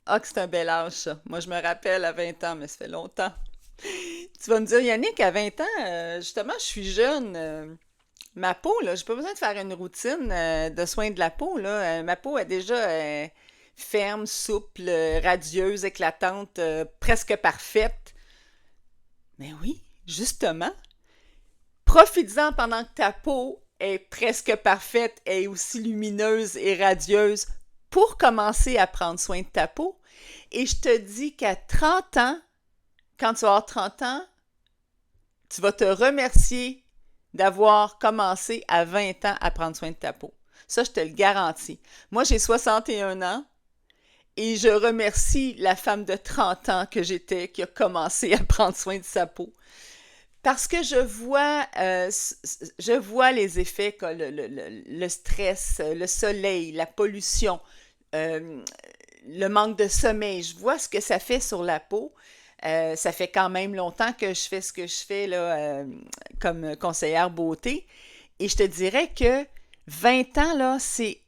Ah, que c'est un bel âge, ça. Moi, je me rappelle à 20 ans, mais ça fait longtemps. Tu vas me dire, Yannick, à 20 ans, justement, je suis jeune. Ma peau, là, j'ai pas besoin de faire une routine de soins de la peau, là. Ma peau est déjà ferme, souple, radieuse, éclatante, presque parfaite. Mais oui, justement, profites-en pendant que ta peau est presque parfaite et aussi lumineuse et radieuse pour commencer à prendre soin de ta peau. Et je te dis qu'à 30 ans, quand tu vas avoir 30 ans, tu vas te remercier d'avoir commencé à 20 ans à prendre soin de ta peau. Ça, je te le garantis. Moi, j'ai 61 ans et je remercie la femme de 30 ans que j'étais qui a commencé à prendre soin de sa peau. Parce que je vois les effets, le stress, le soleil, la pollution, euh, le manque de sommeil. Je vois ce que ça fait sur la peau. Ça fait quand même longtemps que je fais ce que je fais là, comme conseillère beauté. Et je te dirais que 20 ans, là, c'est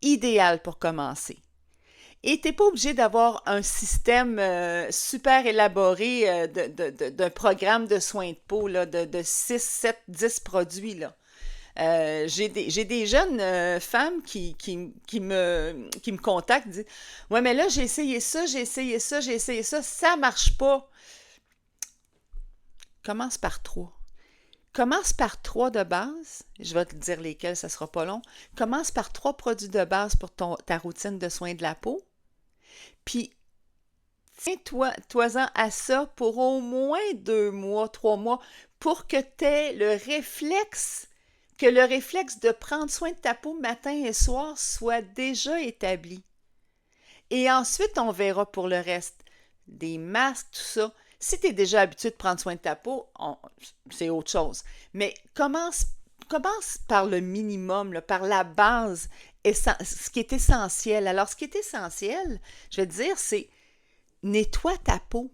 idéal pour commencer. Et tu n'es pas obligé d'avoir un système super élaboré d'un programme de soins de peau là, de 6, 7, 10 produits. Là. J'ai des jeunes femmes qui me contactent, disent ouais, mais là, j'ai essayé ça, j'ai essayé ça, j'ai essayé ça, ça marche pas. Commence par trois. Commence par trois de base. Je vais te dire lesquels, ça sera pas long. Commence par trois produits de base pour ta routine de soins de la peau. Puis, tiens-toi-en à ça pour au moins 2 mois, 3 mois, pour que le réflexe de prendre soin de ta peau matin et soir soit déjà établi. Et ensuite, on verra pour le reste. Des masques, tout ça. Si tu es déjà habitué de prendre soin de ta peau, c'est autre chose. Mais commence par le minimum, là, par la base, ce qui est essentiel. Alors, ce qui est essentiel, je vais te dire, c'est nettoie ta peau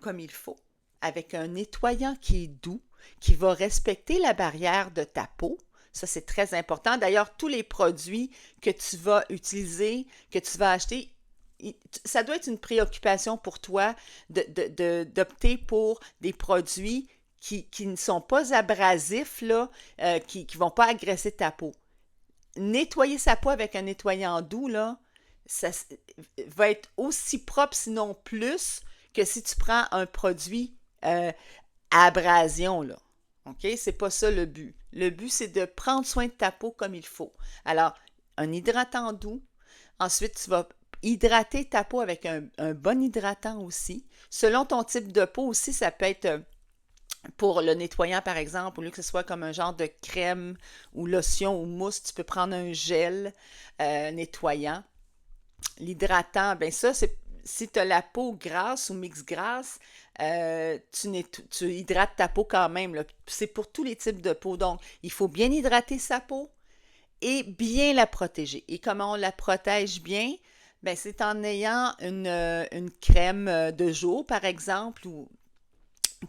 comme il faut, avec un nettoyant qui est doux, qui va respecter la barrière de ta peau. Ça, c'est très important. D'ailleurs, tous les produits que tu vas utiliser, que tu vas acheter, ça doit être une préoccupation pour toi d'opter pour des produits qui ne sont pas abrasifs, là, qui ne vont pas agresser ta peau. Nettoyer sa peau avec un nettoyant doux, là, ça va être aussi propre, sinon plus, que si tu prends un produit à abrasion, là. OK? C'est pas ça le but. Le but, c'est de prendre soin de ta peau comme il faut. Alors, un hydratant doux. Ensuite, tu vas hydrater ta peau avec un bon hydratant aussi. Selon ton type de peau aussi, ça peut être pour le nettoyant, par exemple, au lieu que ce soit comme un genre de crème ou lotion ou mousse, tu peux prendre un gel nettoyant. L'hydratant, ben ça, c'est si tu as la peau grasse ou mix grasse, tu hydrates ta peau quand même. C'est pour tous les types de peau. Donc, il faut bien hydrater sa peau et bien la protéger. Et comment on la protège bien? Ben, c'est en ayant une crème de jour, par exemple,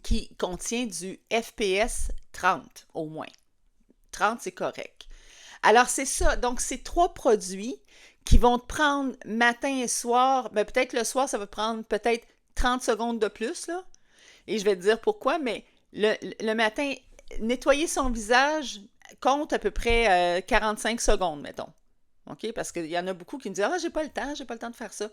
qui contient du FPS 30 au moins. 30, c'est correct. Alors, c'est ça. Donc, c'est trois produits qui vont te prendre matin et soir. Ben, peut-être le soir, ça va te prendre peut-être 30 secondes de plus, là. Et je vais te dire pourquoi, mais le matin, nettoyer son visage compte à peu près 45 secondes, mettons. OK? Parce qu'il y en a beaucoup qui me disent ah, j'ai pas le temps de faire ça.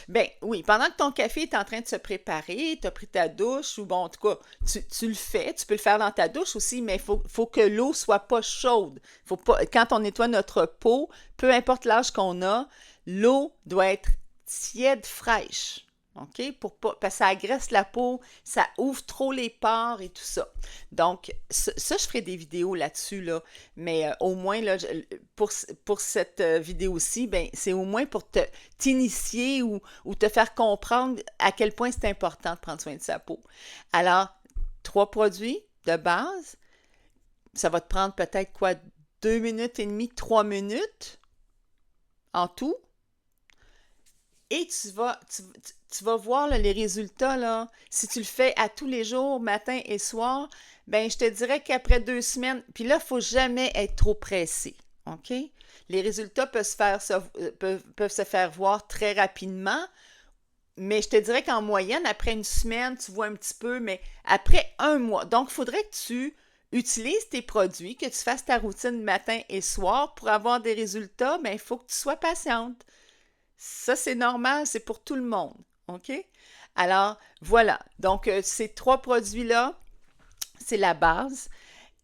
Ben oui, pendant que ton café est en train de se préparer, tu as pris ta douche, ou bon, en tout cas, tu le fais, tu peux le faire dans ta douche aussi, mais faut que l'eau soit pas chaude. Faut pas, quand on nettoie notre peau, peu importe l'âge qu'on a, l'eau doit être tiède, fraîche. OK? Pour pas, parce que ça agresse la peau, ça ouvre trop les pores et tout ça. Donc, ça je ferai des vidéos là-dessus, là. Mais au moins, là, pour cette vidéo-ci, ben, c'est au moins pour t'initier ou te faire comprendre à quel point c'est important de prendre soin de sa peau. Alors, trois produits de base, ça va te prendre peut-être quoi, 2 minutes et demie, 3 minutes en tout. Et tu vas voir là, les résultats, là. Si tu le fais à tous les jours, matin et soir, ben je te dirais qu'après 2 semaines, puis là, il ne faut jamais être trop pressé. OK? Les résultats peuvent se faire voir très rapidement Mais je te dirais qu'en moyenne, après une semaine, tu vois un petit peu, mais après un mois. Donc, il faudrait que tu utilises tes produits, que tu fasses ta routine matin et soir pour avoir des résultats, mais il faut que tu sois patiente. Ça, c'est normal, c'est pour tout le monde. OK? Alors, voilà. Donc, ces trois produits-là, c'est la base.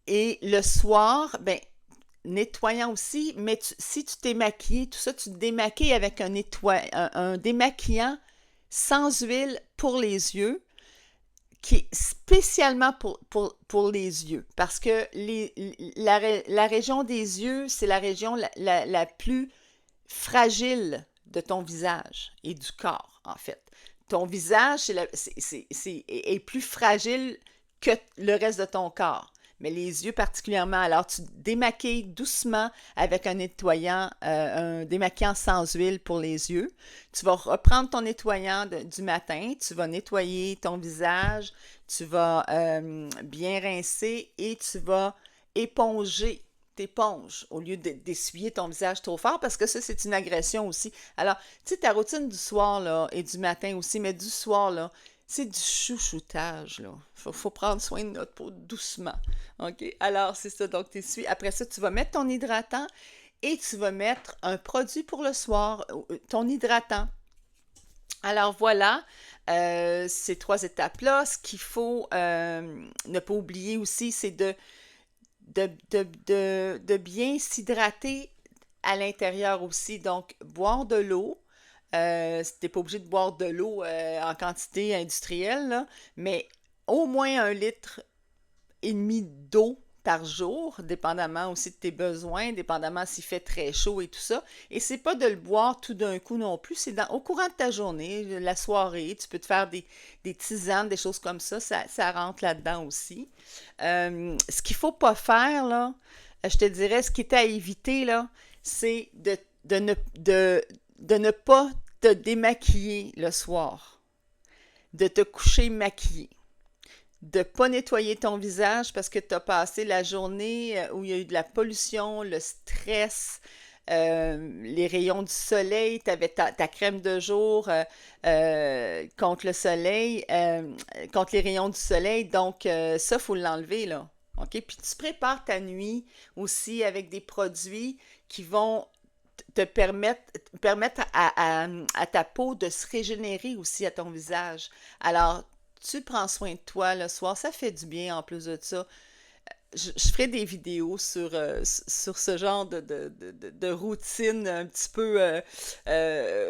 Et le soir, ben, nettoyant aussi, mais si tu t'es maquillé, tout ça, tu te démaquilles avec un démaquillant sans huile pour les yeux, qui est spécialement pour les yeux. Parce que la région des yeux, c'est la région la plus fragile de ton visage et du corps, en fait. Ton visage est plus fragile que le reste de ton corps, mais les yeux particulièrement. Alors, tu démaquilles doucement avec un démaquillant sans huile pour les yeux. Tu vas reprendre ton nettoyant du matin, tu vas nettoyer ton visage, tu vas bien rincer et tu vas éponger t'éponges au lieu d'essuyer ton visage trop fort parce que ça, c'est une agression aussi. Alors, tu sais, ta routine du soir là, et du matin aussi, mais du soir, là, c'est du chouchoutage, là. Faut prendre soin de notre peau doucement. OK? Alors, c'est ça. Donc, t'essuies. Après ça, tu vas mettre ton hydratant et tu vas mettre un produit pour le soir, ton hydratant. Alors voilà, ces trois étapes-là. Ce qu'il faut ne pas oublier aussi, c'est de bien s'hydrater à l'intérieur aussi. Donc, boire de l'eau. Tu n'es pas obligé de boire de l'eau en quantité industrielle, là, mais au moins 1,5 litre d'eau par jour, dépendamment aussi de tes besoins, dépendamment s'il fait très chaud et tout ça. Et c'est pas de le boire tout d'un coup non plus, c'est au courant de ta journée, la soirée, tu peux te faire des tisanes, des choses comme ça rentre là-dedans aussi. Ce qu'il faut pas faire, là, je te dirais, ce qui est à éviter, là, c'est de ne pas te démaquiller le soir, de te coucher maquillé, de ne pas nettoyer ton visage parce que tu as passé la journée où il y a eu de la pollution, le stress, les rayons du soleil, tu avais ta crème de jour contre le soleil, contre les rayons du soleil. Donc, ça, il faut l'enlever, là. OK? Puis tu prépares ta nuit aussi avec des produits qui vont te permettre à ta peau de se régénérer aussi à ton visage. Alors, tu prends soin de toi le soir, ça fait du bien en plus de ça. Je ferai des vidéos sur ce genre de routine un petit peu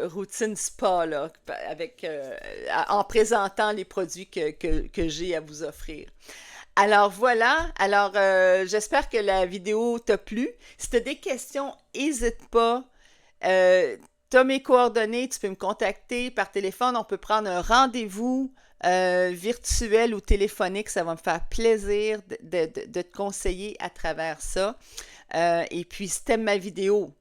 routine spa là, en présentant les produits que j'ai à vous offrir. Alors voilà, alors j'espère que la vidéo t'a plu. Si tu as des questions, n'hésite pas. Tu as mes coordonnées, tu peux me contacter par téléphone, on peut prendre un rendez-vous virtuel ou téléphonique, ça va me faire plaisir de te conseiller à travers ça. Et puis, si tu aimes ma vidéo,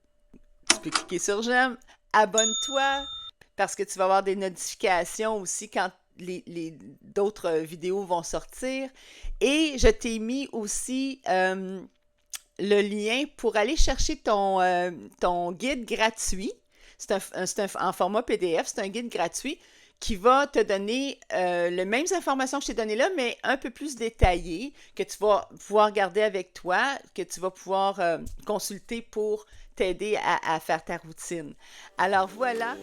tu peux cliquer sur j'aime, abonne-toi parce que tu vas avoir des notifications aussi quand d'autres vidéos vont sortir. Et je t'ai mis aussi le lien pour aller chercher ton guide gratuit. En format PDF, c'est un guide gratuit qui va te donner les mêmes informations que je t'ai données là, mais un peu plus détaillées, que tu vas pouvoir garder avec toi, que tu vas pouvoir consulter pour t'aider à faire ta routine. Alors voilà.